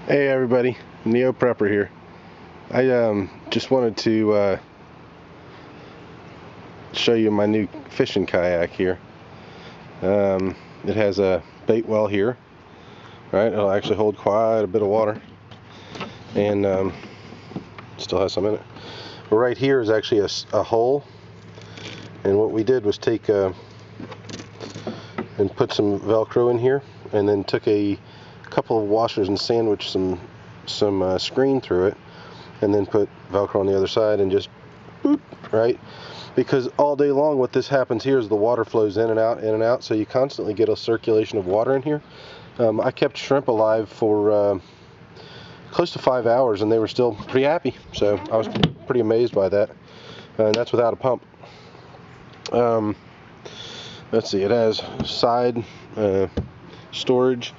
Hey everybody, Neo Prepper here. I just wanted to show you my new fishing kayak here. It has a bait well here, right? It'll actually hold quite a bit of water, and still has some in it. But right here is actually a hole, and what we did was take and put some Velcro in here, and then took a couple of washers and sandwiched some screen through it, and then put Velcro on the other side and just boop, right? Because all day long what this happens here is the water flows in and out, so you constantly get a circulation of water in here. I kept shrimp alive for close to 5 hours and they were still pretty happy, so I was pretty amazed by that. And that's without a pump. Let's see, it has side storage,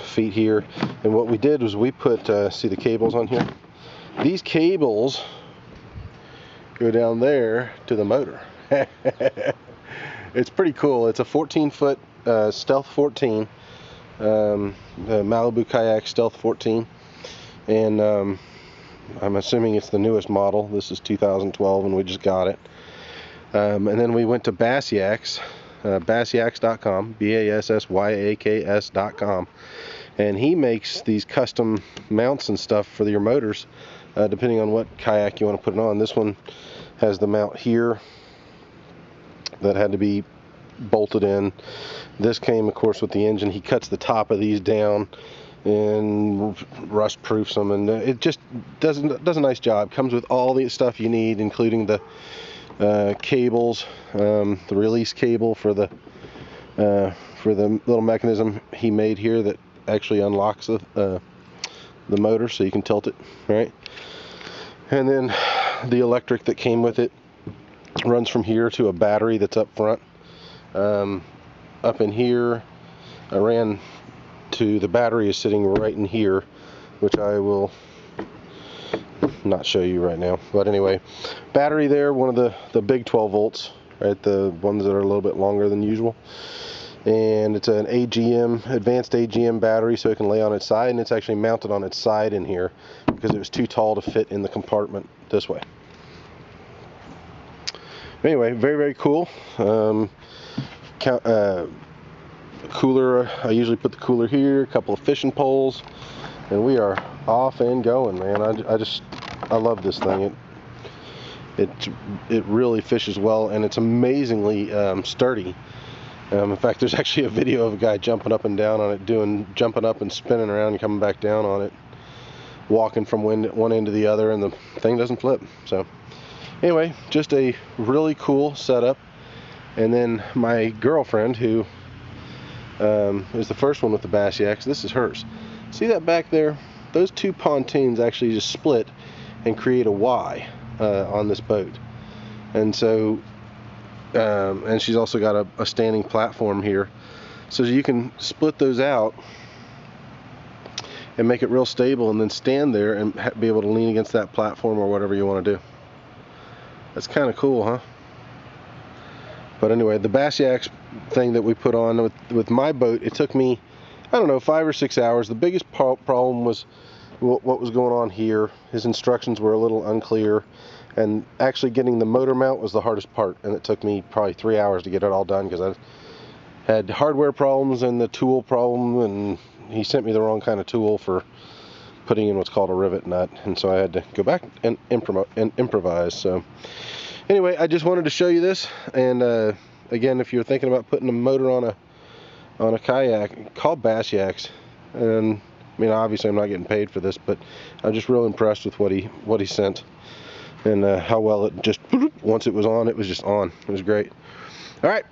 feet here, and what we did was we put see the cables on here. These cables go down there to the motor. It's pretty cool. It's a 14-foot Stealth 14, the Malibu Kayak Stealth 14, and I'm assuming it's the newest model. This is 2012 and we just got it. And then we went to Bassyaks, Bassyaks.com, BASSYAKS.com, and he makes these custom mounts and stuff for your motors, depending on what kayak you want to put it on. This one has the mount here that had to be bolted in. This came, of course, with the engine. He cuts the top of these down and rust proofs them, and it just does a nice job. Comes with all the stuff you need, including the cables, the release cable for the little mechanism he made here that actually unlocks the motor so you can tilt it, right? And then the electric that came with it runs from here to a battery that's up front. Up in here, I ran to the battery is sitting right in here, which I will not show you right now, but anyway, battery there, one of the big 12 volts, right, the ones that are a little bit longer than usual, and it's an advanced AGM battery, so it can lay on its side, and it's actually mounted on its side in here because it was too tall to fit in the compartment this way. Anyway, very, very cool. Cooler, I usually put the cooler here, a couple of fishing poles, and we are off and going, man. I love this thing. It really fishes well, and it's amazingly sturdy. In fact, there's actually a video of a guy jumping up and down on it, jumping up and spinning around and coming back down on it, walking from one end to the other, and the thing doesn't flip. So anyway, just a really cool setup. And then my girlfriend, who is the first one with the Bassyaks, this is hers. See that back there? Those two pontoons actually just split and create a Y on this boat. And so, and she's also got a standing platform here. So you can split those out and make it real stable, and then stand there and be able to lean against that platform or whatever you want to do. That's kind of cool, huh? But anyway, the Bassyaks thing that we put on with my boat, it took me, I don't know, 5 or 6 hours. The biggest problem was what was going on here. His instructions were a little unclear, and actually getting the motor mount was the hardest part, and it took me probably 3 hours to get it all done because I had hardware problems and the tool problem, and he sent me the wrong kind of tool for putting in what's called a rivet nut, and so I had to go back and improvise. So anyway, I just wanted to show you this, and again, if you're thinking about putting a motor on a kayak, call Bassyaks. And I mean, obviously I'm not getting paid for this, but I'm just real impressed with what he sent, and how well it just, once it was on, it was just on. It was great. All right.